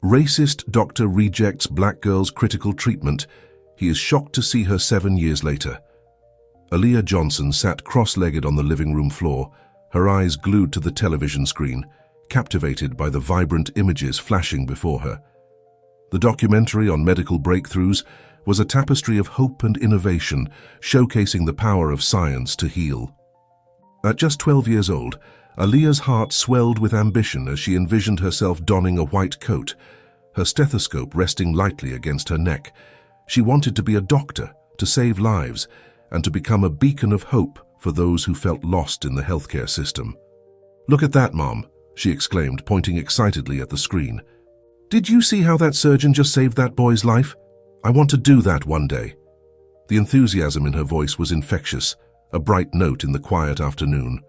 Racist doctor rejects black girl's critical treatment. He is shocked to see her 7 years later. Aaliyah Johnson sat cross-legged on the living room floor, her eyes glued to the television screen, captivated by the vibrant images flashing before her. The documentary on medical breakthroughs was a tapestry of hope and innovation, showcasing the power of science to heal. At just 12 years old, Aaliyah's heart swelled with ambition as she envisioned herself donning a white coat, her stethoscope resting lightly against her neck. She wanted to be a doctor, to save lives, and to become a beacon of hope for those who felt lost in the healthcare system. "Look at that, Mom," she exclaimed, pointing excitedly at the screen. "Did you see how that surgeon just saved that boy's life? I want to do that one day." The enthusiasm in her voice was infectious, a bright note in the quiet afternoon.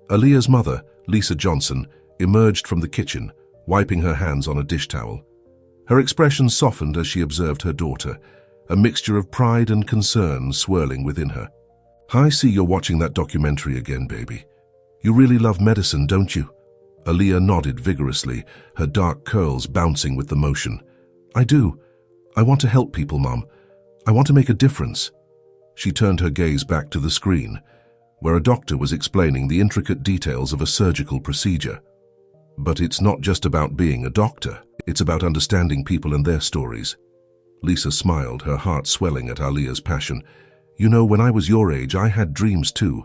Aaliyah's mother, Lisa Johnson, emerged from the kitchen, wiping her hands on a dish towel. Her expression softened as she observed her daughter, a mixture of pride and concern swirling within her. "I see you're watching that documentary again, baby. You really love medicine, don't you?" Aaliyah nodded vigorously, her dark curls bouncing with the motion. "I do. I want to help people, Mom. I want to make a difference." She turned her gaze back to the screen, where a doctor was explaining the intricate details of a surgical procedure. "But it's not just about being a doctor. It's about understanding people and their stories." Lisa smiled, her heart swelling at Aaliyah's passion. "You know, when I was your age, I had dreams too.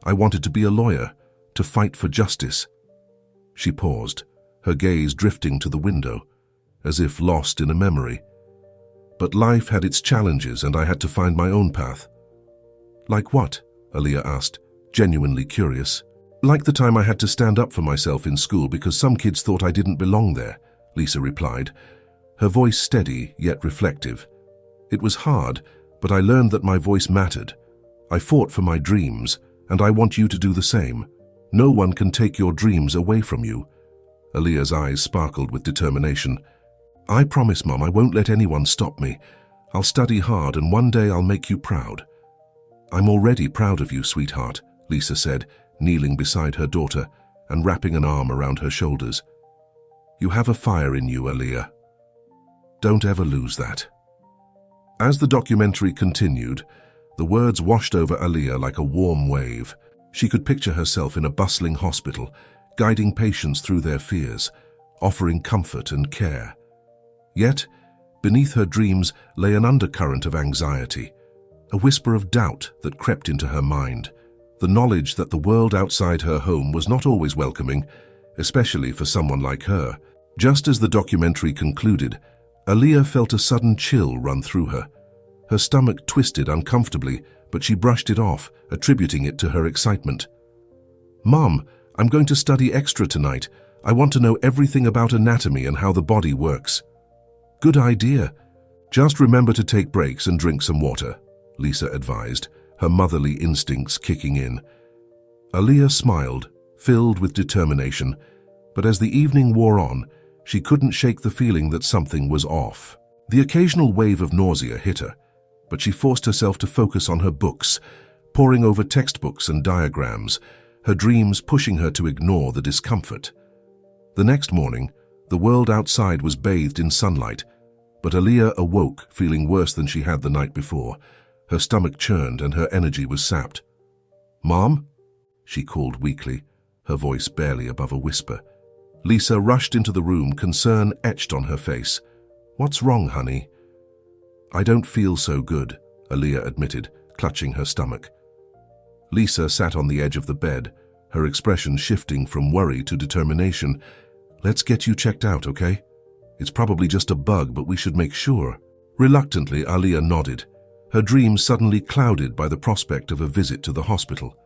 I wanted to be a lawyer, to fight for justice." She paused, her gaze drifting to the window, as if lost in a memory. "But life had its challenges, and I had to find my own path." "Like what?" Aaliyah asked, genuinely curious. "Like the time I had to stand up for myself in school because some kids thought I didn't belong there," Lisa replied, her voice steady yet reflective. "It was hard, but I learned that my voice mattered. I fought for my dreams, and I want you to do the same. No one can take your dreams away from you." Aaliyah's eyes sparkled with determination. "I promise, Mom, I won't let anyone stop me. I'll study hard, and one day I'll make you proud." "I'm already proud of you, sweetheart," Lisa said, kneeling beside her daughter and wrapping an arm around her shoulders. "You have a fire in you, Aaliyah. Don't ever lose that." As the documentary continued, the words washed over Aaliyah like a warm wave. She could picture herself in a bustling hospital, guiding patients through their fears, offering comfort and care. Yet, beneath her dreams lay an undercurrent of anxiety, a whisper of doubt that crept into her mind, the knowledge that the world outside her home was not always welcoming, especially for someone like her. Just as the documentary concluded, Aaliyah felt a sudden chill run through her. Her stomach twisted uncomfortably, but she brushed it off, attributing it to her excitement. "Mom, I'm going to study extra tonight. I want to know everything about anatomy and how the body works." "Good idea. Just remember to take breaks and drink some water," Lisa advised, her motherly instincts kicking in. Aaliyah smiled, filled with determination, but as the evening wore on, she couldn't shake the feeling that something was off. The occasional wave of nausea hit her, but she forced herself to focus on her books, poring over textbooks and diagrams, her dreams pushing her to ignore the discomfort. The next morning, the world outside was bathed in sunlight, but Aaliyah awoke feeling worse than she had the night before. Her stomach churned and her energy was sapped. "Mom?" she called weakly, her voice barely above a whisper. Lisa rushed into the room, concern etched on her face. "What's wrong, honey?" "I don't feel so good," Aaliyah admitted, clutching her stomach. Lisa sat on the edge of the bed, her expression shifting from worry to determination. "Let's get you checked out, okay? It's probably just a bug, but we should make sure." Reluctantly, Aaliyah nodded, her dreams suddenly clouded by the prospect of a visit to the hospital.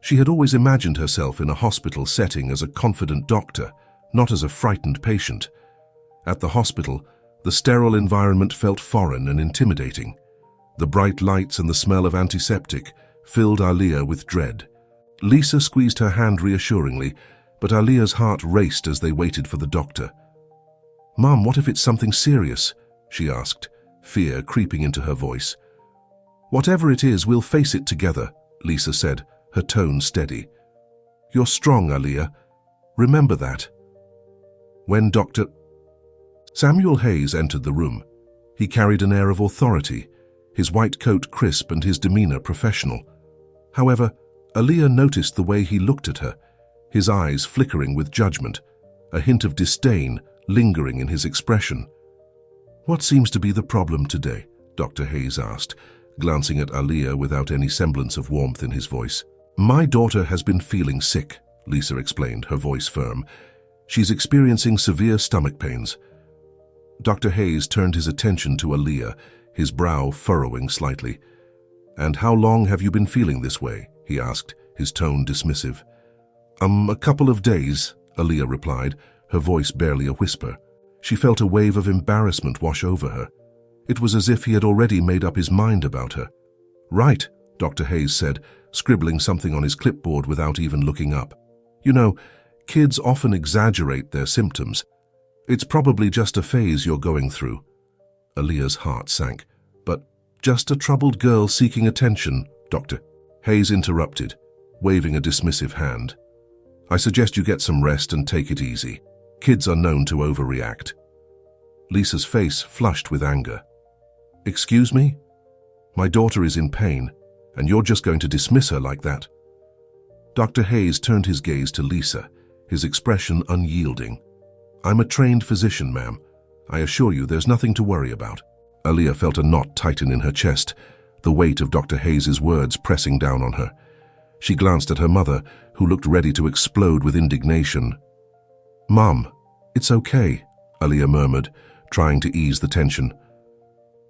She had always imagined herself in a hospital setting as a confident doctor, not as a frightened patient. At the hospital, the sterile environment felt foreign and intimidating. The bright lights and the smell of antiseptic filled Aaliyah with dread. Lisa squeezed her hand reassuringly, but Aaliyah's heart raced as they waited for the doctor. "Mom, what if it's something serious?" she asked, fear creeping into her voice. "Whatever it is, we'll face it together," Lisa said, her tone steady. "You're strong, Aaliyah. Remember that." When Dr. Samuel Hayes entered the room. He carried an air of authority, his white coat crisp and his demeanor professional. However, Aaliyah noticed the way he looked at her, his eyes flickering with judgment, a hint of disdain lingering in his expression. "What seems to be the problem today?" Dr. Hayes asked, glancing at Aaliyah without any semblance of warmth in his voice. "My daughter has been feeling sick," Lisa explained, her voice firm. "She's experiencing severe stomach pains." Dr. Hayes turned his attention to Aaliyah, his brow furrowing slightly. "And how long have you been feeling this way?" he asked, his tone dismissive. A couple of days," Aaliyah replied, her voice barely a whisper. She felt a wave of embarrassment wash over her. It was as if he had already made up his mind about her. "Right," Dr. Hayes said, scribbling something on his clipboard without even looking up. "You know, kids often exaggerate their symptoms. It's probably just a phase you're going through." Aaliyah's heart sank. "But just a troubled girl seeking attention," Dr. Hayes interrupted, waving a dismissive hand. "I suggest you get some rest and take it easy. Kids are known to overreact." Lisa's face flushed with anger. "Excuse me? My daughter is in pain, and you're just going to dismiss her like that?" Dr. Hayes turned his gaze to Lisa, his expression unyielding. "I'm a trained physician, ma'am. I assure you there's nothing to worry about." Aaliyah felt a knot tighten in her chest, the weight of Dr. Hayes's words pressing down on her. She glanced at her mother, who looked ready to explode with indignation. "Mom, it's okay," Aaliyah murmured, trying to ease the tension.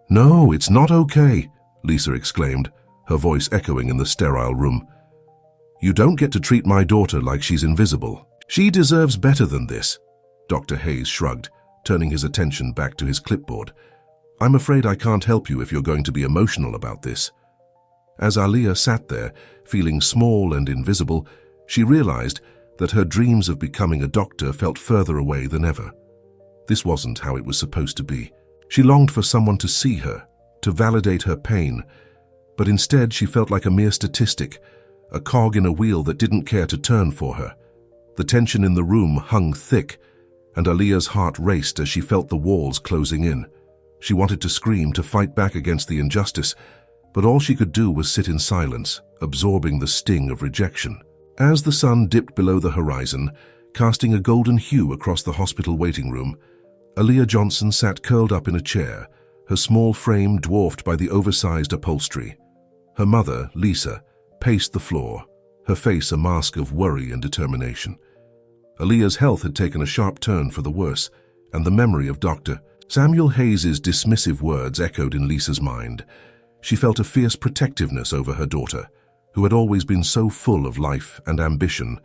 "No, it's not okay," Lisa exclaimed, her voice echoing in the sterile room. "You don't get to treat my daughter like she's invisible. She deserves better than this." Dr. Hayes shrugged, turning his attention back to his clipboard. "I'm afraid I can't help you if you're going to be emotional about this." As Aaliyah sat there, feeling small and invisible, she realized that her dreams of becoming a doctor felt further away than ever. This wasn't how it was supposed to be. She longed for someone to see her, to validate her pain, but instead she felt like a mere statistic, a cog in a wheel that didn't care to turn for her. The tension in the room hung thick, and Aaliyah's heart raced as she felt the walls closing in. She wanted to scream, to fight back against the injustice, but all she could do was sit in silence, absorbing the sting of rejection. As the sun dipped below the horizon, casting a golden hue across the hospital waiting room, Aaliyah Johnson sat curled up in a chair, her small frame dwarfed by the oversized upholstery. Her mother, Lisa, paced the floor, her face a mask of worry and determination. Aaliyah's health had taken a sharp turn for the worse, and the memory of Dr. Samuel Hayes's dismissive words echoed in Lisa's mind. She felt a fierce protectiveness over her daughter, who had always been so full of life and ambition.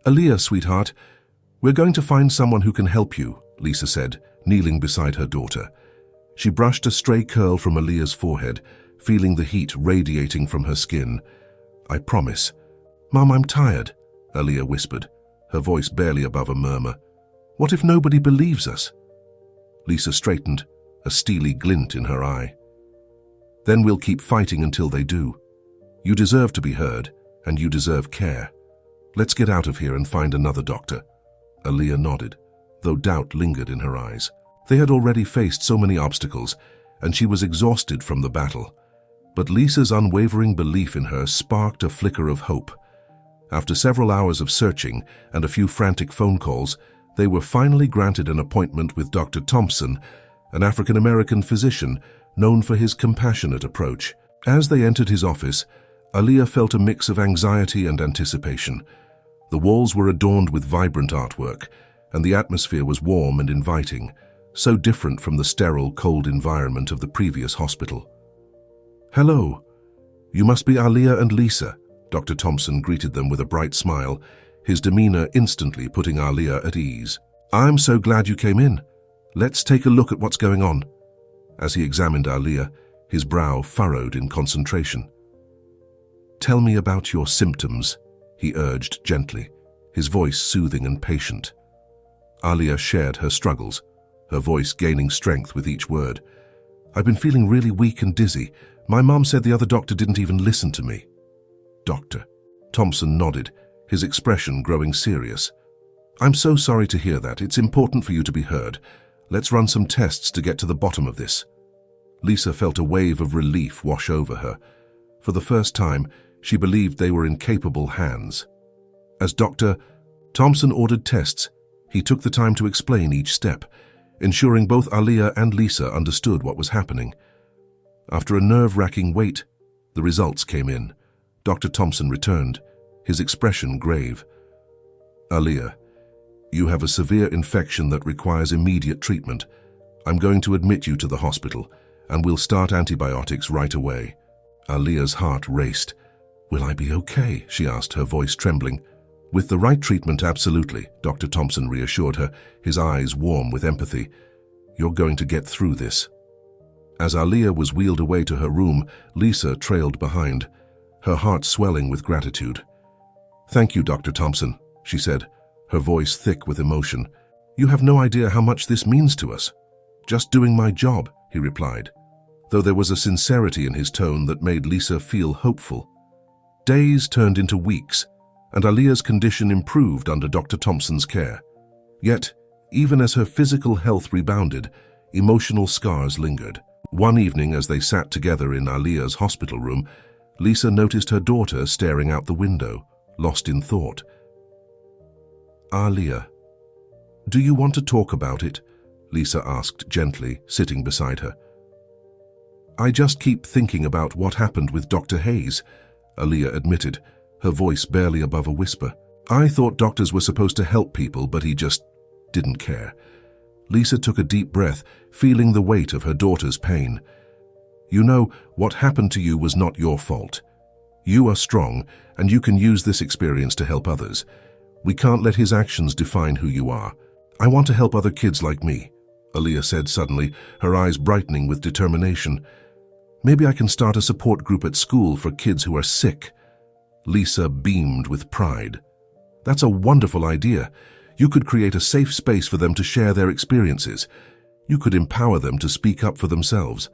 "Aaliyah, sweetheart, we're going to find someone who can help you," Lisa said, kneeling beside her daughter. She brushed a stray curl from Aaliyah's forehead, feeling the heat radiating from her skin. "I promise." "Mom, I'm tired," Aaliyah whispered, her voice barely above a murmur. "What if nobody believes us?" Lisa straightened, a steely glint in her eye. "Then we'll keep fighting until they do. You deserve to be heard, and you deserve care. Let's get out of here and find another doctor." Aaliyah nodded, though doubt lingered in her eyes. They had already faced so many obstacles, and she was exhausted from the battle. But Lisa's unwavering belief in her sparked a flicker of hope. After several hours of searching and a few frantic phone calls, they were finally granted an appointment with Dr. Thompson, an African-American physician known for his compassionate approach. As they entered his office, Aaliyah felt a mix of anxiety and anticipation. The walls were adorned with vibrant artwork, and the atmosphere was warm and inviting, so different from the sterile, cold environment of the previous hospital. "Hello. You must be Aaliyah and Lisa," Dr. Thompson greeted them with a bright smile, his demeanor instantly putting Aaliyah at ease. "I'm so glad you came in. Let's take a look at what's going on." As he examined Aaliyah, his brow furrowed in concentration. "Tell me about your symptoms," he urged gently, his voice soothing and patient. Aaliyah shared her struggles, her voice gaining strength with each word. "I've been feeling really weak and dizzy. My mom said the other doctor didn't even listen to me." "Doctor?" Thompson nodded, his expression growing serious. "I'm so sorry to hear that. It's important for you to be heard. Let's run some tests to get to the bottom of this. Lisa felt a wave of relief wash over her. For the first time, she believed they were in capable hands. As Dr. Thompson ordered tests, he took the time to explain each step, ensuring both Aaliyah and Lisa understood what was happening. After a nerve-wracking wait, the results came in. Dr. Thompson returned, his expression grave. Aaliyah, you have a severe infection that requires immediate treatment. I'm going to admit you to the hospital, and we'll start antibiotics right away. Aaliyah's heart raced. Will I be okay? She asked, her voice trembling. With the right treatment, absolutely, Dr. Thompson reassured her, his eyes warm with empathy. You're going to get through this. As Aaliyah was wheeled away to her room, Lisa trailed behind, her heart swelling with gratitude. Thank you, Dr. Thompson, she said, her voice thick with emotion. You have no idea how much this means to us. Just doing my job, he replied, though there was a sincerity in his tone that made Lisa feel hopeful. Days turned into weeks, and Aaliyah's condition improved under Dr. Thompson's care. Yet, even as her physical health rebounded, emotional scars lingered. One evening, as they sat together in Aaliyah's hospital room, Lisa noticed her daughter staring out the window, lost in thought. Aaliyah, do you want to talk about it? Lisa asked gently, sitting beside her. I just keep thinking about what happened with Dr. Hayes, Aaliyah admitted, her voice barely above a whisper. I thought doctors were supposed to help people, but he just didn't care. Lisa took a deep breath, feeling the weight of her daughter's pain. You know, what happened to you was not your fault. You are strong, and you can use this experience to help others. We can't let his actions define who you are. I want to help other kids like me, Aaliyah said suddenly, her eyes brightening with determination. Maybe I can start a support group at school for kids who are sick. Lisa beamed with pride. That's a wonderful idea. You could create a safe space for them to share their experiences. You could empower them to speak up for themselves.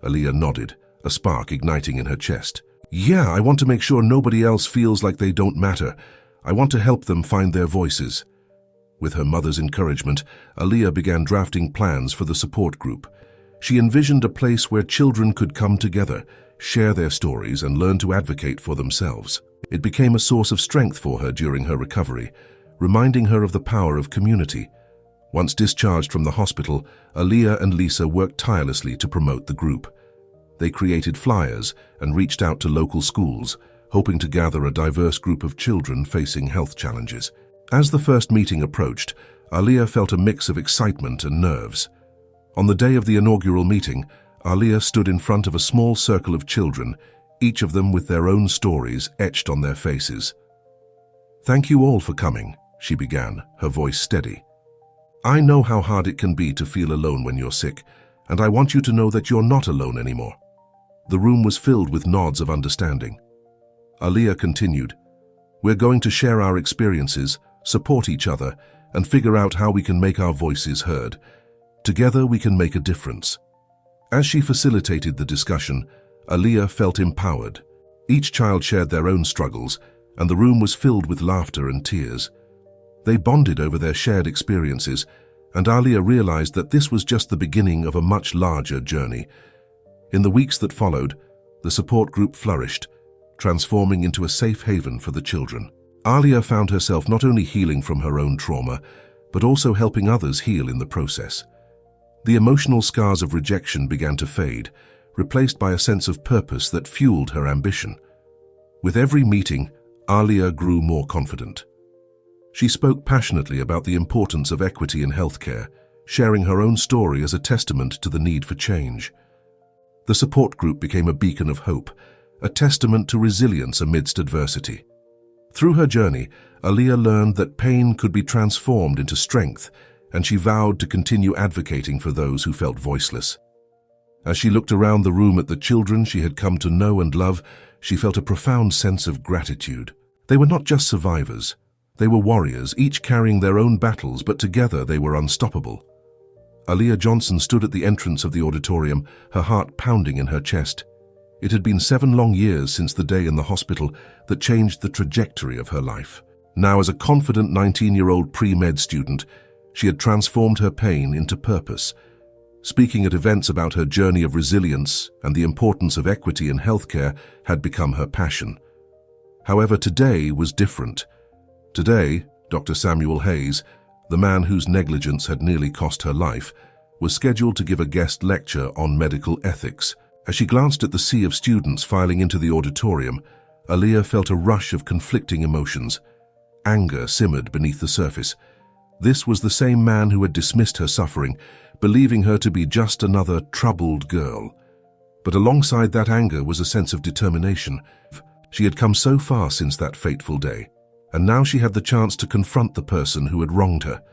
Aaliyah nodded, a spark igniting in her chest. Yeah, I want to make sure nobody else feels like they don't matter. I want to help them find their voices. With her mother's encouragement, Aaliyah began drafting plans for the support group. She envisioned a place where children could come together, share their stories, and learn to advocate for themselves. It became a source of strength for her during her recovery, reminding her of the power of community. Once discharged from the hospital, Aaliyah and Lisa worked tirelessly to promote the group. They created flyers and reached out to local schools, hoping to gather a diverse group of children facing health challenges. As the first meeting approached, Aaliyah felt a mix of excitement and nerves. On the day of the inaugural meeting, Aaliyah stood in front of a small circle of children, each of them with their own stories etched on their faces. Thank you all for coming, she began, her voice steady. I know how hard it can be to feel alone when you're sick, and I want you to know that you're not alone anymore. The room was filled with nods of understanding. Aaliyah continued, We're going to share our experiences, support each other, and figure out how we can make our voices heard. Together we can make a difference. As she facilitated the discussion, Aaliyah felt empowered. Each child shared their own struggles, and the room was filled with laughter and tears. They bonded over their shared experiences, and Aaliyah realized that this was just the beginning of a much larger journey. In the weeks that followed, the support group flourished, transforming into a safe haven for the children. Aaliyah found herself not only healing from her own trauma, but also helping others heal in the process. The emotional scars of rejection began to fade, replaced by a sense of purpose that fueled her ambition. With every meeting, Aaliyah grew more confident. She spoke passionately about the importance of equity in healthcare, sharing her own story as a testament to the need for change. The support group became a beacon of hope, a testament to resilience amidst adversity. Through her journey, Aaliyah learned that pain could be transformed into strength, and she vowed to continue advocating for those who felt voiceless. As she looked around the room at the children she had come to know and love, she felt a profound sense of gratitude. They were not just survivors. They were warriors, each carrying their own battles, but together they were unstoppable. Aaliyah Johnson stood at the entrance of the auditorium, her heart pounding in her chest. It had been 7 long years since the day in the hospital that changed the trajectory of her life. Now, as a confident 19-year-old pre-med student, She had transformed her pain into purpose. Speaking at events about her journey of resilience and the importance of equity in healthcare had become her passion. However, today was different. Today, Dr. Samuel Hayes, the man whose negligence had nearly cost her life, was scheduled to give a guest lecture on medical ethics. As she glanced at the sea of students filing into the auditorium, Aaliyah felt a rush of conflicting emotions. Anger simmered beneath the surface. This was the same man who had dismissed her suffering, believing her to be just another troubled girl. But alongside that anger was a sense of determination. She had come so far since that fateful day, and now she had the chance to confront the person who had wronged her.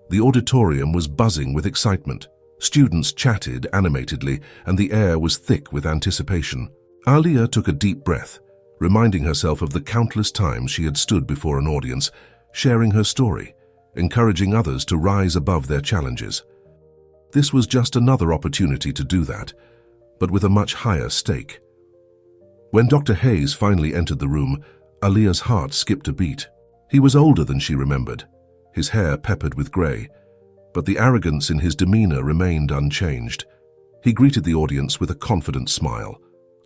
The auditorium was buzzing with excitement. Students chatted animatedly, and the air was thick with anticipation. Aaliyah took a deep breath, reminding herself of the countless times she had stood before an audience, sharing her story, encouraging others to rise above their challenges. This was just another opportunity to do that, but with a much higher stake. When Dr. Hayes finally entered the room, Aaliyah's heart skipped a beat. He was older than she remembered, his hair peppered with grey, but the arrogance in his demeanor remained unchanged. He greeted the audience with a confident smile,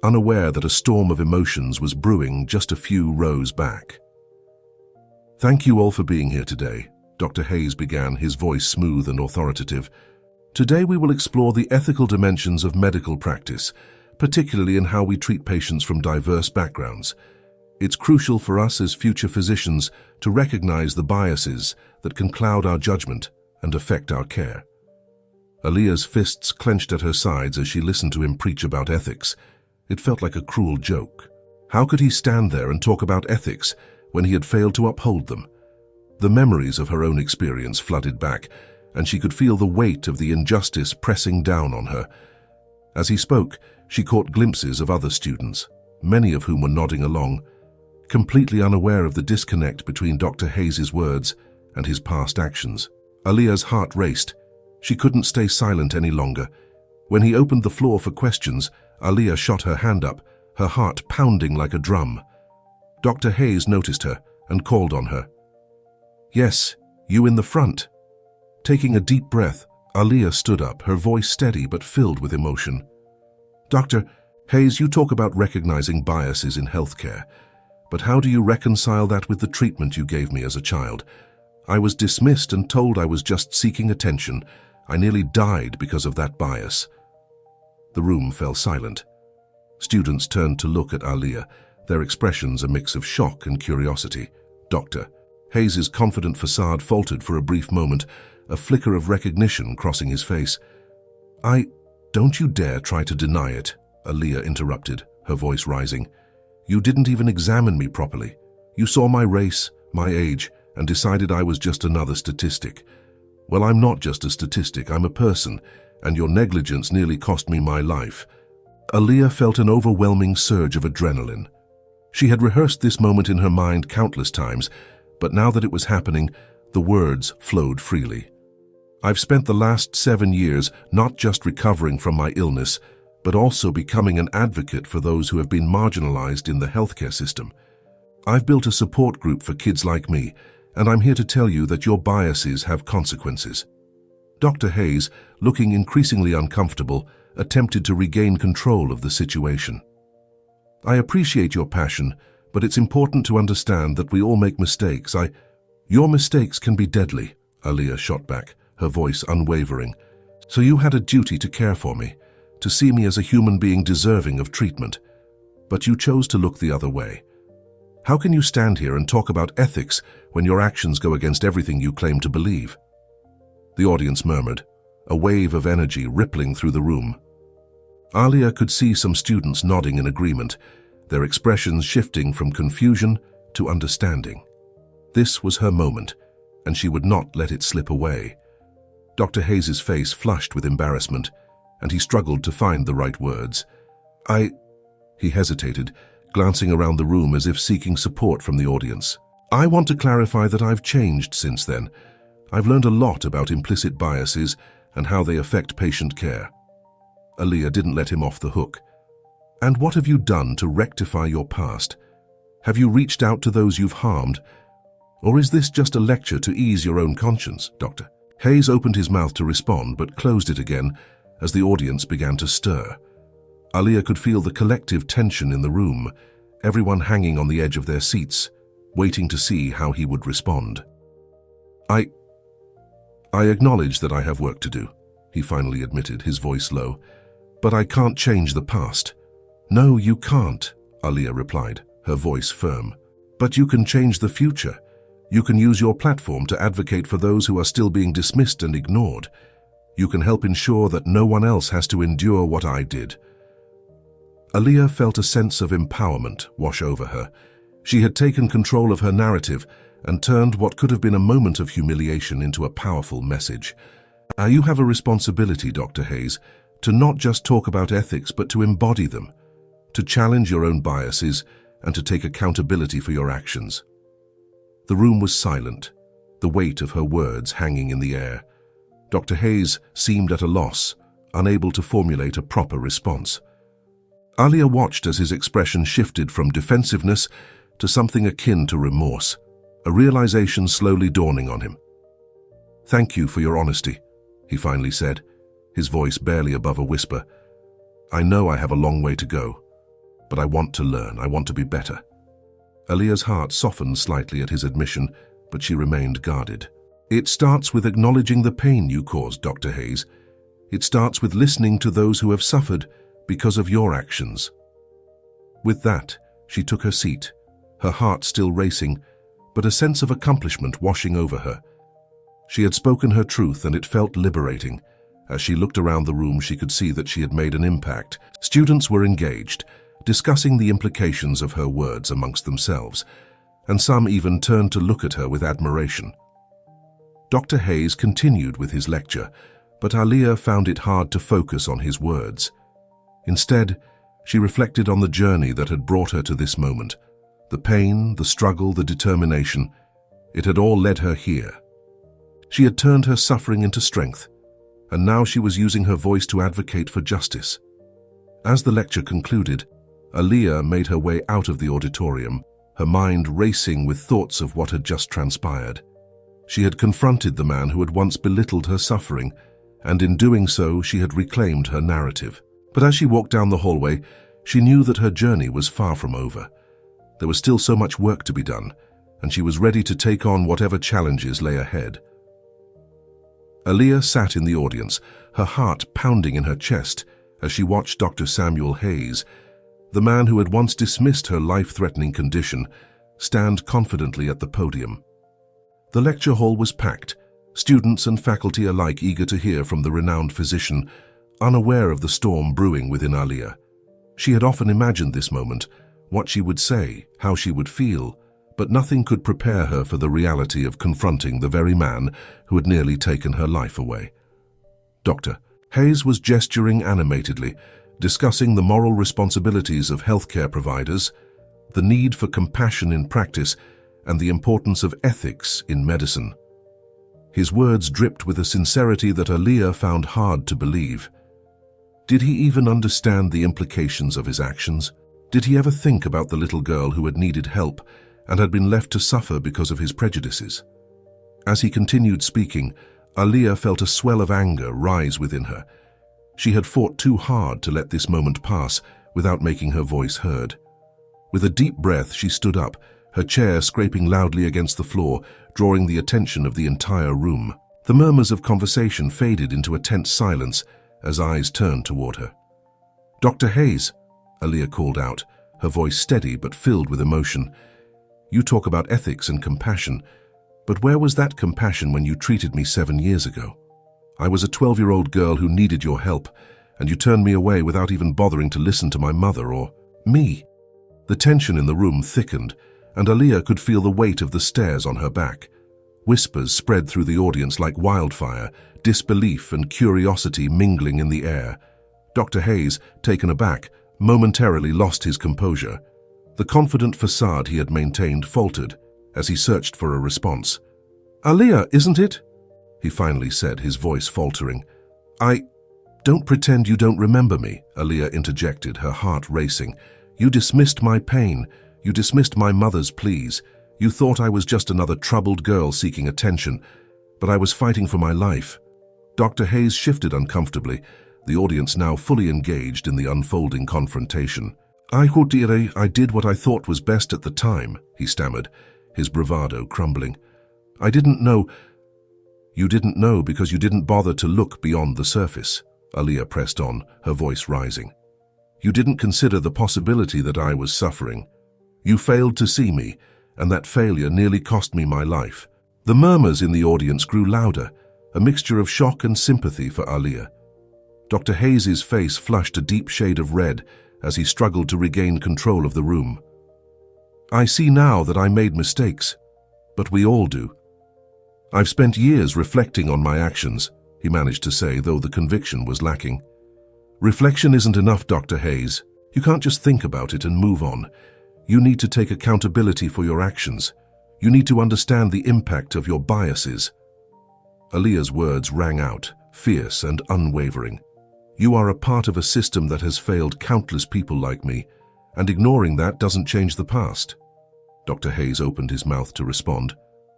unaware that a storm of emotions was brewing just a few rows back. "Thank you all for being here today," Dr. Hayes began, his voice smooth and authoritative. "Today we will explore the ethical dimensions of medical practice, particularly in how we treat patients from diverse backgrounds. It's crucial for us as future physicians to recognize the biases that can cloud our judgment and affect our care." Aaliyah's fists clenched at her sides as she listened to him preach about ethics. It felt like a cruel joke. How could he stand there and talk about ethics when he had failed to uphold them? The memories of her own experience flooded back, and she could feel the weight of the injustice pressing down on her. As he spoke, she caught glimpses of other students, many of whom were nodding along, completely unaware of the disconnect between Dr. Hayes' words and his past actions. Aaliyah's heart raced. She couldn't stay silent any longer. When he opened the floor for questions, Aaliyah shot her hand up, her heart pounding like a drum. Dr. Hayes noticed her and called on her. "Yes, you in the front." Taking a deep breath, Aaliyah stood up, her voice steady but filled with emotion. "Dr. Hayes, you talk about recognizing biases in healthcare, but how do you reconcile that with the treatment you gave me as a child? I was dismissed and told I was just seeking attention. I nearly died because of that bias." The room fell silent. Students turned to look at Aaliyah, their expressions a mix of shock and curiosity. Dr. Hayes' confident facade faltered for a brief moment, a flicker of recognition crossing his face. Don't you dare try to deny it," Aaliyah interrupted, her voice rising. "You didn't even examine me properly. You saw my race, my age, and decided I was just another statistic. Well, I'm not just a statistic, I'm a person, and your negligence nearly cost me my life." Aaliyah felt an overwhelming surge of adrenaline. She had rehearsed this moment in her mind countless times, but now that it was happening, the words flowed freely. "I've spent the last 7 years not just recovering from my illness, but also becoming an advocate for those who have been marginalized in the healthcare system. I've built a support group for kids like me, and I'm here to tell you that your biases have consequences." Dr. Hayes, looking increasingly uncomfortable, attempted to regain control of the situation. "I appreciate your passion, but it's important to understand that we all make mistakes. Your mistakes can be deadly," Aaliyah shot back, her voice unwavering. "So you had a duty to care for me, to see me as a human being deserving of treatment. But you chose to look the other way. How can you stand here and talk about ethics when your actions go against everything you claim to believe?" The audience murmured, a wave of energy rippling through the room. Aaliyah could see some students nodding in agreement, their expressions shifting from confusion to understanding. This was her moment, and she would not let it slip away. Dr. Hayes' face flushed with embarrassment, and he struggled to find the right words. He hesitated, glancing around the room as if seeking support from the audience. "I want to clarify that I've changed since then. I've learned a lot about implicit biases and how they affect patient care." Aaliyah didn't let him off the hook. "And what have you done to rectify your past? Have you reached out to those you've harmed? Or is this just a lecture to ease your own conscience, Doctor?" Hayes opened his mouth to respond but closed it again as the audience began to stir. Aaliyah could feel the collective tension in the room, everyone hanging on the edge of their seats, waiting to see how he would respond. I acknowledge that I have work to do, he finally admitted, his voice low. But I can't change the past. No, you can't, Aaliyah replied, her voice firm. But you can change the future. You can use your platform to advocate for those who are still being dismissed and ignored. You can help ensure that no one else has to endure what I did. Aaliyah felt a sense of empowerment wash over her. She had taken control of her narrative and turned what could have been a moment of humiliation into a powerful message. You have a responsibility, Dr. Hayes, to not just talk about ethics but to embody them, to challenge your own biases and to take accountability for your actions. The room was silent, the weight of her words hanging in the air. Dr. Hayes seemed at a loss, unable to formulate a proper response. Aaliyah watched as his expression shifted from defensiveness to something akin to remorse, a realization slowly dawning on him. "Thank you for your honesty," he finally said, his voice barely above a whisper. "I know I have a long way to go, but I want to learn, I want to be better." Aaliyah's heart softened slightly at his admission, but she remained guarded. "It starts with acknowledging the pain you caused, Dr. Hayes. It starts with listening to those who have suffered because of your actions." With that, she took her seat, her heart still racing, but a sense of accomplishment washing over her. She had spoken her truth and it felt liberating. As she looked around the room, she could see that she had made an impact. Students were engaged, discussing the implications of her words amongst themselves, and some even turned to look at her with admiration. Dr. Hayes continued with his lecture, but Aaliyah found it hard to focus on his words. Instead, she reflected on the journey that had brought her to this moment. The pain, the struggle, the determination, it had all led her here. She had turned her suffering into strength, and now she was using her voice to advocate for justice. As the lecture concluded, Aaliyah made her way out of the auditorium, her mind racing with thoughts of what had just transpired. She had confronted the man who had once belittled her suffering, and in doing so, she had reclaimed her narrative. But as she walked down the hallway, she knew that her journey was far from over. There was still so much work to be done, and she was ready to take on whatever challenges lay ahead. Aaliyah sat in the audience, her heart pounding in her chest as she watched Dr. Samuel Hayes, the man who had once dismissed her life-threatening condition, stand confidently at the podium. The lecture hall was packed, students and faculty alike eager to hear from the renowned physician, unaware of the storm brewing within Aaliyah. She had often imagined this moment, what she would say, how she would feel, but nothing could prepare her for the reality of confronting the very man who had nearly taken her life away. Dr. Hayes was gesturing animatedly, discussing the moral responsibilities of healthcare providers, the need for compassion in practice, and the importance of ethics in medicine. His words dripped with a sincerity that Aaliyah found hard to believe. Did he even understand the implications of his actions? Did he ever think about the little girl who had needed help and had been left to suffer because of his prejudices? As he continued speaking, Aaliyah felt a swell of anger rise within her. She had fought too hard to let this moment pass without making her voice heard. With a deep breath, she stood up, her chair scraping loudly against the floor, drawing the attention of the entire room. The murmurs of conversation faded into a tense silence as eyes turned toward her. "Dr. Hayes," Aaliyah called out, her voice steady but filled with emotion. "You talk about ethics and compassion, but where was that compassion when you treated me 7 years ago? I was a 12-year-old girl who needed your help, and you turned me away without even bothering to listen to my mother or me." The tension in the room thickened, and Aaliyah could feel the weight of the stares on her back. Whispers spread through the audience like wildfire, disbelief and curiosity mingling in the air. Dr. Hayes, taken aback, momentarily lost his composure. The confident facade he had maintained faltered as he searched for a response. "Aaliyah, isn't it?" he finally said, his voice faltering. "Don't pretend you don't remember me," Aaliyah interjected, her heart racing. "You dismissed my pain. You dismissed my mother's pleas. You thought I was just another troubled girl seeking attention. but I was fighting for my life. Dr. Hayes shifted uncomfortably, the audience now fully engaged in the unfolding confrontation. I did what I thought was best at the time, he stammered, his bravado crumbling. I didn't know. You didn't know because you didn't bother to look beyond the surface, Aliyah pressed on, her voice rising. You didn't consider the possibility that I was suffering. You failed to see me, and that failure nearly cost me my life. The murmurs in the audience grew louder, a mixture of shock and sympathy for Aliyah. Dr. Hayes's face flushed a deep shade of red as he struggled to regain control of the room. I see now that I made mistakes, but we all do. I've spent years reflecting on my actions, he managed to say, though the conviction was lacking. Reflection isn't enough, Dr. Hayes. You can't just think about it and move on. You need to take accountability for your actions. You need to understand the impact of your biases. Aliyah's words rang out, fierce and unwavering. You are a part of a system that has failed countless people like me, and ignoring that doesn't change the past. Dr. Hayes opened his mouth to respond,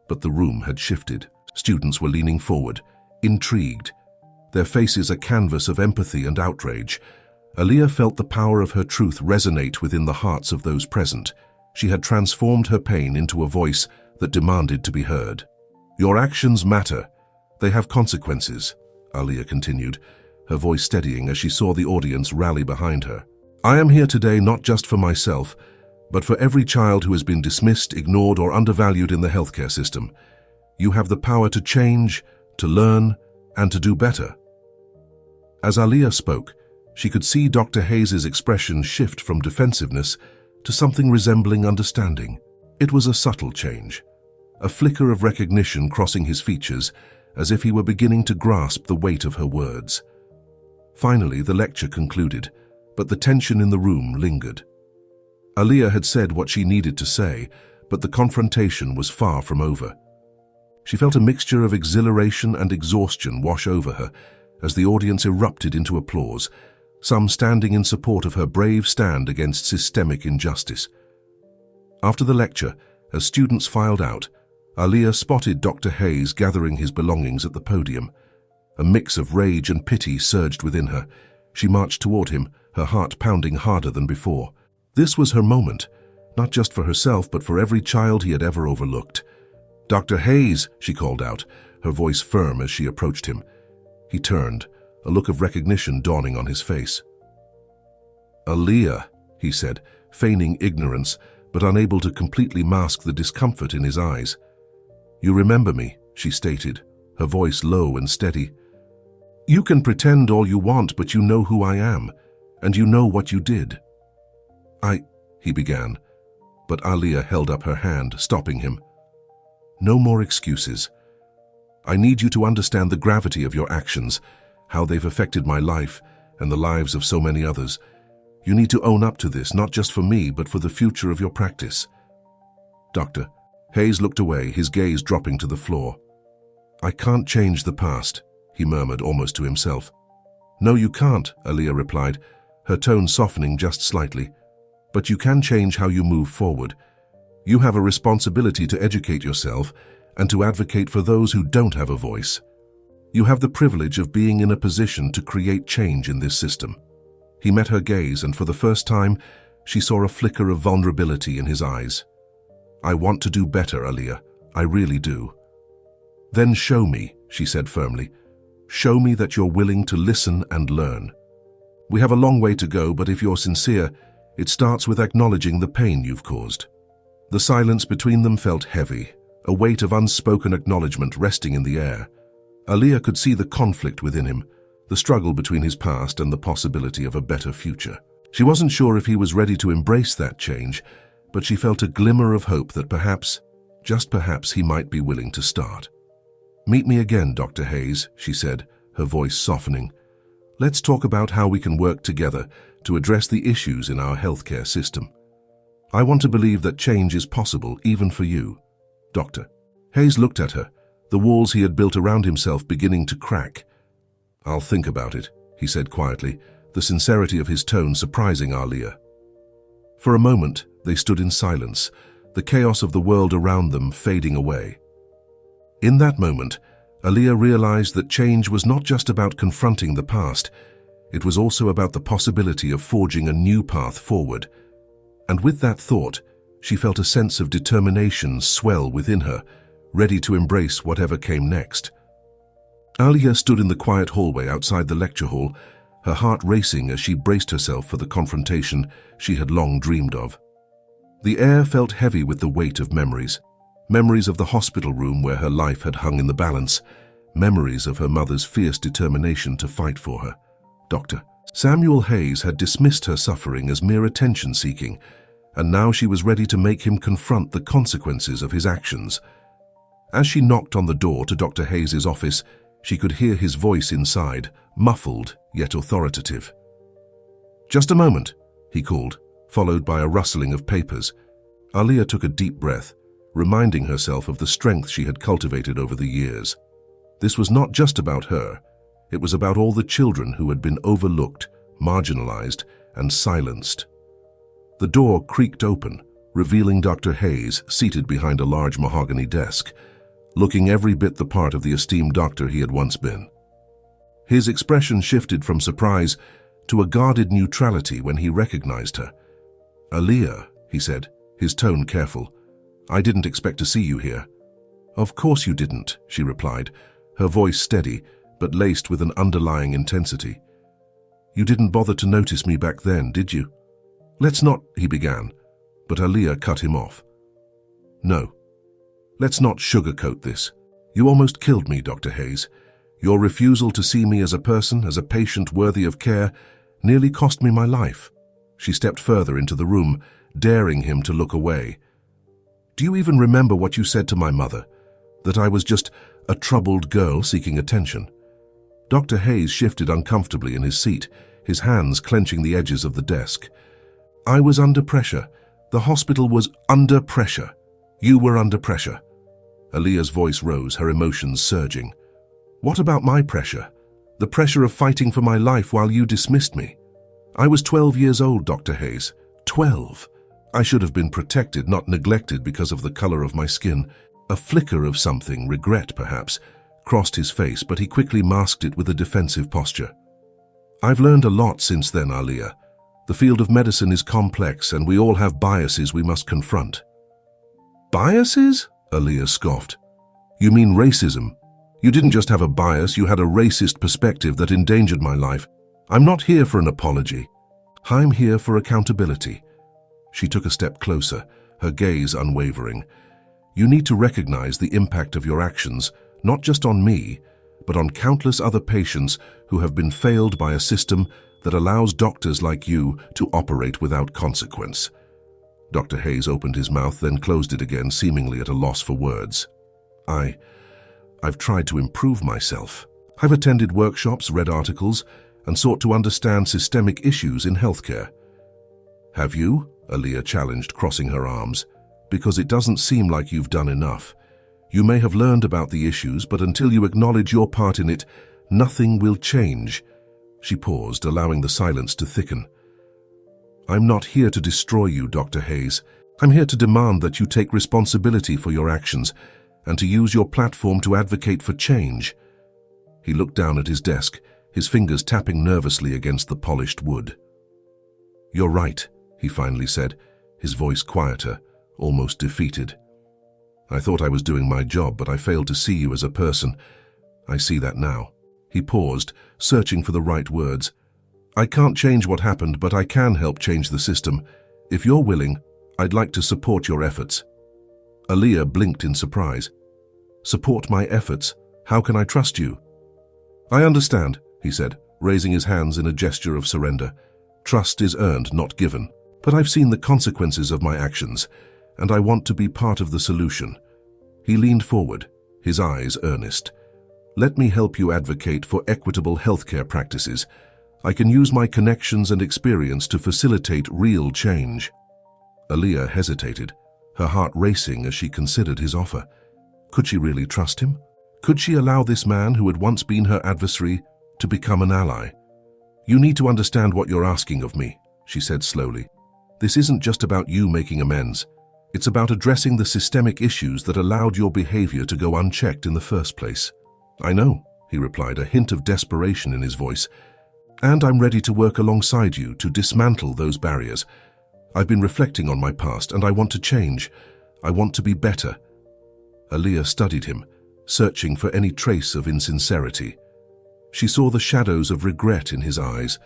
but the room had shifted. Students were leaning forward, intrigued, their faces a canvas of empathy and outrage. Aliyah felt the power of her truth resonate within the hearts of those present. She had transformed her pain into a voice that demanded to be heard. Your actions matter. They have consequences, Aliyah continued, her voice steadying as she saw the audience rally behind her. I am here today not just for myself, but for every child who has been dismissed, ignored, or undervalued in the healthcare system. You have the power to change, to learn, and to do better. As Aliyah spoke, she could see Dr. Hayes's expression shift from defensiveness to something resembling understanding. It was a subtle change, a flicker of recognition crossing his features, as if he were beginning to grasp the weight of her words. Finally, the lecture concluded, but the tension in the room lingered. Aliyah had said what she needed to say, but the confrontation was far from over. She felt a mixture of exhilaration and exhaustion wash over her as the audience erupted into applause, some standing in support of her brave stand against systemic injustice. After the lecture, as students filed out, Aliyah spotted Dr. Hayes gathering his belongings at the podium. A mix of rage and pity surged within her. She marched toward him, her heart pounding harder than before. This was her moment, not just for herself, but for every child he had ever overlooked. Dr. Hayes, she called out, her voice firm as she approached him. He turned, a look of recognition dawning on his face. Aliyah, he said, feigning ignorance, but unable to completely mask the discomfort in his eyes. You remember me, she stated, her voice low and steady. You can pretend all you want, but you know who I am, and you know what you did. He began, but Aliyah held up her hand, stopping him. No more excuses. I need you to understand the gravity of your actions, how they've affected my life and the lives of so many others. You need to own up to this, not just for me, but for the future of your practice. Dr. Hayes looked away, his gaze dropping to the floor. I can't change the past, he murmured almost to himself. No, you can't, Aliyah replied, her tone softening just slightly. But you can change how you move forward. You have a responsibility to educate yourself and to advocate for those who don't have a voice. You have the privilege of being in a position to create change in this system. He met her gaze, and for the first time, she saw a flicker of vulnerability in his eyes. I want to do better, Aliyah. I really do. Then show me, she said firmly. Show me that you're willing to listen and learn. We have a long way to go, but if you're sincere, it starts with acknowledging the pain you've caused. The silence between them felt heavy, a weight of unspoken acknowledgement resting in the air. Aliyah could see the conflict within him, the struggle between his past and the possibility of a better future. She wasn't sure if he was ready to embrace that change, but she felt a glimmer of hope that perhaps, just perhaps, he might be willing to start. Meet me again, Dr. Hayes, she said, her voice softening. Let's talk about how we can work together to address the issues in our healthcare system. I want to believe that change is possible even for you. Dr. Hayes looked at her, the walls he had built around himself beginning to crack. I'll think about it, he said quietly, the sincerity of his tone surprising Aliyah. For a moment, they stood in silence, the chaos of the world around them fading away. In that moment, Aaliyah realized that change was not just about confronting the past, it was also about the possibility of forging a new path forward. And with that thought, she felt a sense of determination swell within her, ready to embrace whatever came next. Aaliyah stood in the quiet hallway outside the lecture hall, her heart racing as she braced herself for the confrontation she had long dreamed of. The air felt heavy with the weight of memories. Memories of the hospital room where her life had hung in the balance. Memories of her mother's fierce determination to fight for her. Dr. Samuel Hayes had dismissed her suffering as mere attention-seeking, and now she was ready to make him confront the consequences of his actions. As she knocked on the door to Dr. Hayes's office, she could hear his voice inside, muffled yet authoritative. "Just a moment," he called, followed by a rustling of papers. Aaliyah took a deep breath, reminding herself of the strength she had cultivated over the years. This was not just about her. It was about all the children who had been overlooked, marginalized, and silenced. The door creaked open, revealing Dr. Hayes seated behind a large mahogany desk, looking every bit the part of the esteemed doctor he had once been. His expression shifted from surprise to a guarded neutrality when he recognized her. "Aaliyah," he said, his tone careful, "I didn't expect to see you here." "Of course you didn't," she replied, her voice steady but laced with an underlying intensity. "You didn't bother to notice me back then, did you?" "Let's not," he began, but Aaliyah cut him off. "No. Let's not sugarcoat this. You almost killed me, Dr. Hayes. Your refusal to see me as a person, as a patient worthy of care, nearly cost me my life." She stepped further into the room, daring him to look away. "Do you even remember what you said to my mother? That I was just a troubled girl seeking attention?" Dr. Hayes shifted uncomfortably in his seat, his hands clenching the edges of the desk. "I was under pressure. The hospital was under pressure. You were under pressure." Aaliyah's voice rose, her emotions surging. "What about my pressure? The pressure of fighting for my life while you dismissed me? I was 12 years old, Dr. Hayes. 12. I should have been protected, not neglected because of the color of my skin." A flicker of something, regret perhaps, crossed his face, but he quickly masked it with a defensive posture. "I've learned a lot since then, Aaliyah. The field of medicine is complex, and we all have biases we must confront." "Biases?" Aaliyah scoffed. "You mean racism? You didn't just have a bias, you had a racist perspective that endangered my life. I'm not here for an apology. I'm here for accountability." She took a step closer, her gaze unwavering. "You need to recognize the impact of your actions, not just on me, but on countless other patients who have been failed by a system that allows doctors like you to operate without consequence." Dr. Hayes opened his mouth, then closed it again, seemingly at a loss for words. I've tried to improve myself. I've attended workshops, read articles, and sought to understand systemic issues in healthcare." "Have you?" Aaliyah challenged, crossing her arms. "Because it doesn't seem like you've done enough. You may have learned about the issues, but until you acknowledge your part in it, nothing will change." She paused, allowing the silence to thicken. "I'm not here to destroy you, Dr. Hayes. I'm here to demand that you take responsibility for your actions and to use your platform to advocate for change." He looked down at his desk, his fingers tapping nervously against the polished wood. "You're right," he finally said, his voice quieter, almost defeated. "I thought I was doing my job, but I failed to see you as a person. I see that now." He paused, searching for the right words. "I can't change what happened, but I can help change the system. If you're willing, I'd like to support your efforts." Aaliyah blinked in surprise. "Support my efforts? How can I trust you?" "I understand," he said, raising his hands in a gesture of surrender. "Trust is earned, not given. But I've seen the consequences of my actions, and I want to be part of the solution." He leaned forward, his eyes earnest. "Let me help you advocate for equitable healthcare practices. I can use my connections and experience to facilitate real change." Aaliyah hesitated, her heart racing as she considered his offer. Could she really trust him? Could she allow this man who had once been her adversary to become an ally? "You need to understand what you're asking of me," she said slowly. "This isn't just about you making amends. It's about addressing the systemic issues that allowed your behavior to go unchecked in the first place." I know, he replied, a hint of desperation in his voice. And I'm ready to work alongside you to dismantle those barriers. I've been reflecting on my past and I want to change. I want to be better. Aaliyah studied him, searching for any trace of insincerity. She saw the shadows of regret in his eyes,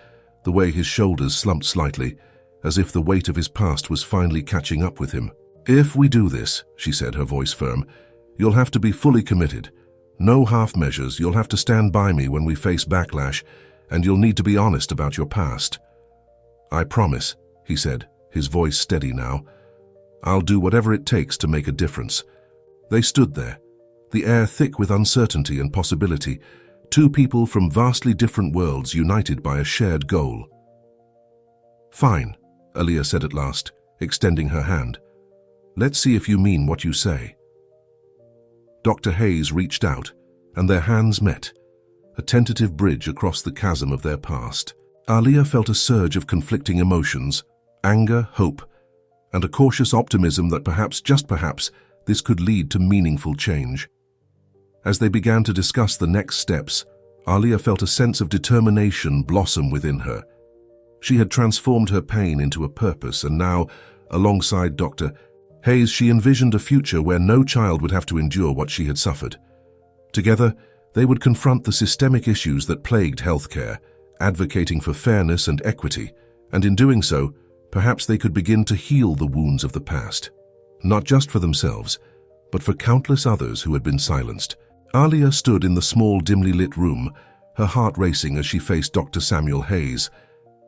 the way his shoulders slumped slightly, as if the weight of his past was finally catching up with him. If we do this, she said, her voice firm, you'll have to be fully committed. No half measures. You'll have to stand by me when we face backlash, and you'll need to be honest about your past. I promise, he said, his voice steady now. I'll do whatever it takes to make a difference. They stood there, the air thick with uncertainty and possibility, two people from vastly different worlds united by a shared goal. Fine, Aaliyah said at last, extending her hand. Let's see if you mean what you say. Dr. Hayes reached out, and their hands met, a tentative bridge across the chasm of their past. Aaliyah felt a surge of conflicting emotions, anger, hope, and a cautious optimism that perhaps, just perhaps, this could lead to meaningful change. As they began to discuss the next steps, Aaliyah felt a sense of determination blossom within her. She had transformed her pain into a purpose, and now, alongside Dr. Hayes, she envisioned a future where no child would have to endure what she had suffered. Together, they would confront the systemic issues that plagued healthcare, advocating for fairness and equity, and in doing so, perhaps they could begin to heal the wounds of the past. Not just for themselves, but for countless others who had been silenced. Aaliyah stood in the small, dimly lit room, her heart racing as she faced Dr. Samuel Hayes.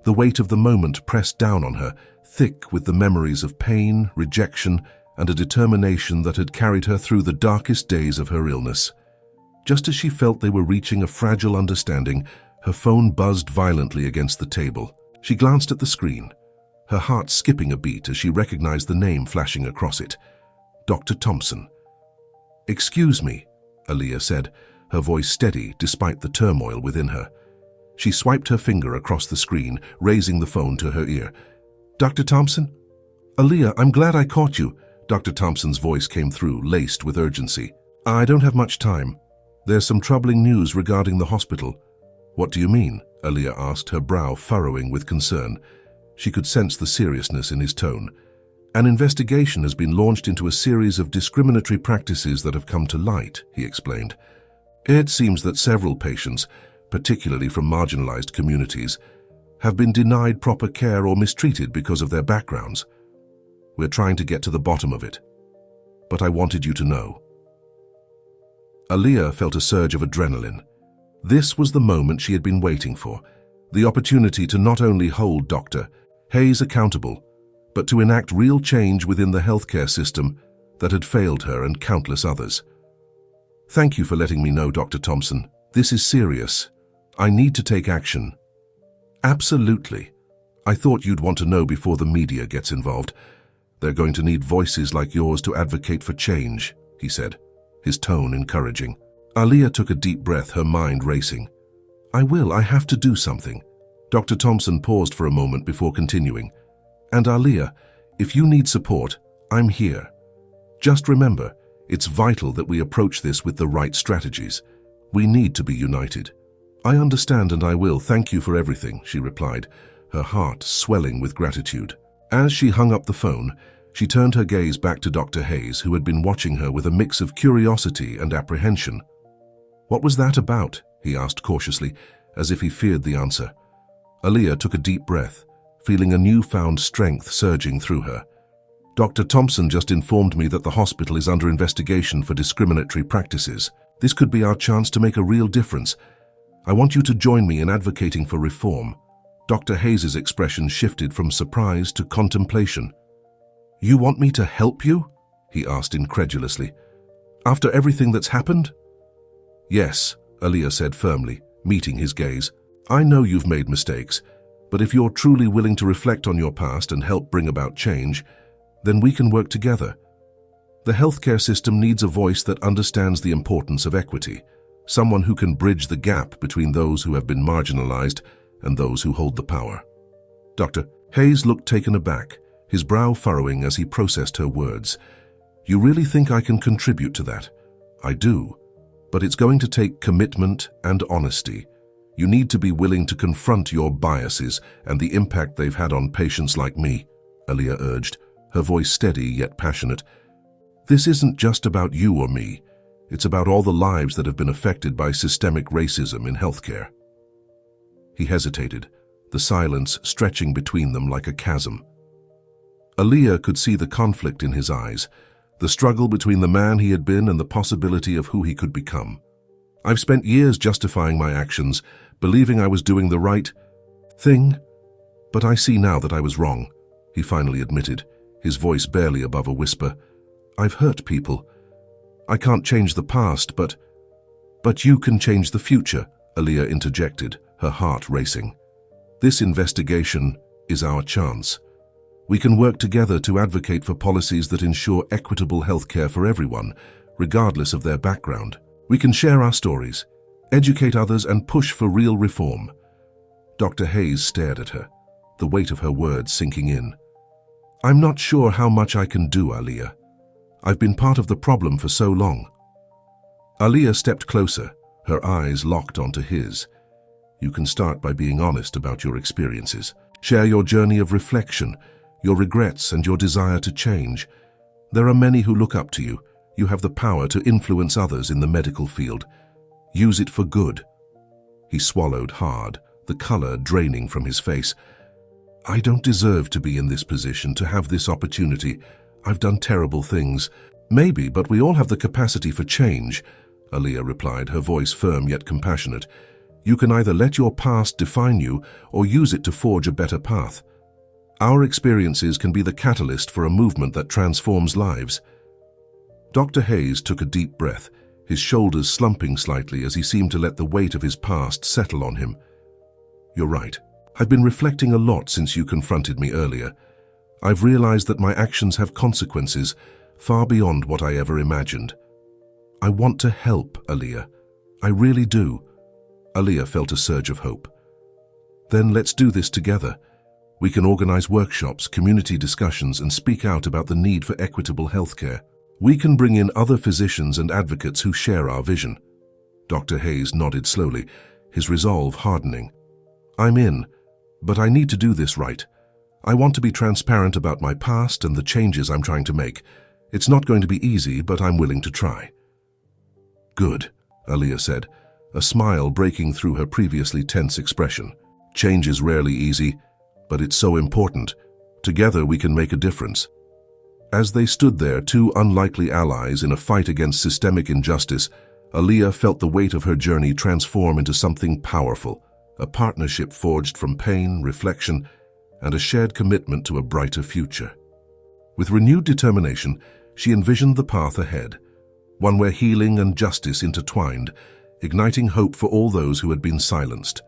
The weight of the moment pressed down on her, thick with the memories of pain, rejection, and a determination that had carried her through the darkest days of her illness. Just as she felt they were reaching a fragile understanding, her phone buzzed violently against the table. She glanced at the screen, her heart skipping a beat as she recognized the name flashing across it. Dr. Thompson. "Excuse me," Aaliyah said, her voice steady despite the turmoil within her. She swiped her finger across the screen, raising the phone to her ear. "Dr. Thompson?" "Aaliyah, I'm glad I caught you." Dr. Thompson's voice came through, laced with urgency. "I don't have much time. There's some troubling news regarding the hospital." "What do you mean?" Aaliyah asked, her brow furrowing with concern. She could sense the seriousness in his tone. "An investigation has been launched into a series of discriminatory practices that have come to light," he explained. "It seems that several patients, particularly from marginalized communities, have been denied proper care or mistreated because of their backgrounds. We're trying to get to the bottom of it. But I wanted you to know." Aaliyah felt a surge of adrenaline. This was the moment she had been waiting for, the opportunity to not only hold Dr. Hayes accountable, but to enact real change within the healthcare system that had failed her and countless others. "Thank you for letting me know, Dr. Thompson. This is serious. I need to take action." "Absolutely. I thought you'd want to know before the media gets involved. They're going to need voices like yours to advocate for change," he said, his tone encouraging. Aaliyah took a deep breath, her mind racing. I have to do something." Dr. Thompson paused for a moment before continuing. "And Aaliyah, if you need support, I'm here. Just remember, it's vital that we approach this with the right strategies. We need to be united." "I understand and I will. Thank you for everything," she replied, her heart swelling with gratitude. As she hung up the phone, she turned her gaze back to Dr. Hayes, who had been watching her with a mix of curiosity and apprehension. "What was that about?" he asked cautiously, as if he feared the answer. Aaliyah took a deep breath, feeling a newfound strength surging through her. "Dr. Thompson just informed me that the hospital is under investigation for discriminatory practices. This could be our chance to make a real difference. I want you to join me in advocating for reform." Dr. Hayes' expression shifted from surprise to contemplation. "You want me to help you?" he asked incredulously. "After everything that's happened?" "Yes," Aaliyah said firmly, meeting his gaze. "I know you've made mistakes, but if you're truly willing to reflect on your past and help bring about change, then we can work together. The healthcare system needs a voice that understands the importance of equity, someone who can bridge the gap between those who have been marginalized and those who hold the power." Dr. Hayes looked taken aback, his brow furrowing as he processed her words. "You really think I can contribute to that?" "I do. But it's going to take commitment and honesty. You need to be willing to confront your biases and the impact they've had on patients like me, Aaliyah urged, her voice steady yet passionate. This isn't just about you or me. It's about all the lives that have been affected by systemic racism in healthcare. He hesitated, the silence stretching between them like a chasm. Aaliyah could see the conflict in his eyes, the struggle between the man he had been and the possibility of who he could become. I've spent years justifying my actions, believing I was doing the right thing, but I see now that I was wrong, he finally admitted, his voice barely above a whisper. I've hurt people. I can't change the past, but you can change the future, Aaliyah interjected, her heart racing. This investigation is our chance. We can work together to advocate for policies that ensure equitable healthcare for everyone, regardless of their background. We can share our stories, educate others, and push for real reform. Dr. Hayes stared at her, the weight of her words sinking in. I'm not sure how much I can do, Aaliyah. I've been part of the problem for so long. Aaliyah stepped closer, her eyes locked onto his. You can start by being honest about your experiences. Share your journey of reflection, your regrets, and your desire to change. There are many who look up to you. You have the power to influence others in the medical field. Use it for good. He swallowed hard, the color draining from his face. I don't deserve to be in this position, to have this opportunity. I've done terrible things. Maybe, but we all have the capacity for change, Aaliyah replied, her voice firm yet compassionate. You can either let your past define you or use it to forge a better path. Our experiences can be the catalyst for a movement that transforms lives. Dr. Hayes took a deep breath, his shoulders slumping slightly as he seemed to let the weight of his past settle on him. You're right. I've been reflecting a lot since you confronted me earlier. I've realized that my actions have consequences far beyond what I ever imagined. I want to help, Aaliyah. I really do. Aaliyah felt a surge of hope. Then let's do this together. We can organize workshops, community discussions, and speak out about the need for equitable healthcare. We can bring in other physicians and advocates who share our vision. Dr. Hayes nodded slowly, his resolve hardening. I'm in, but I need to do this right. I want to be transparent about my past and the changes I'm trying to make. It's not going to be easy, but I'm willing to try. Good, Aaliyah said, a smile breaking through her previously tense expression. Change is rarely easy, but it's so important. Together we can make a difference. As they stood there, two unlikely allies in a fight against systemic injustice, Aaliyah felt the weight of her journey transform into something powerful, a partnership forged from pain, reflection, and a shared commitment to a brighter future. With renewed determination, she envisioned the path ahead, one where healing and justice intertwined, igniting hope for all those who had been silenced.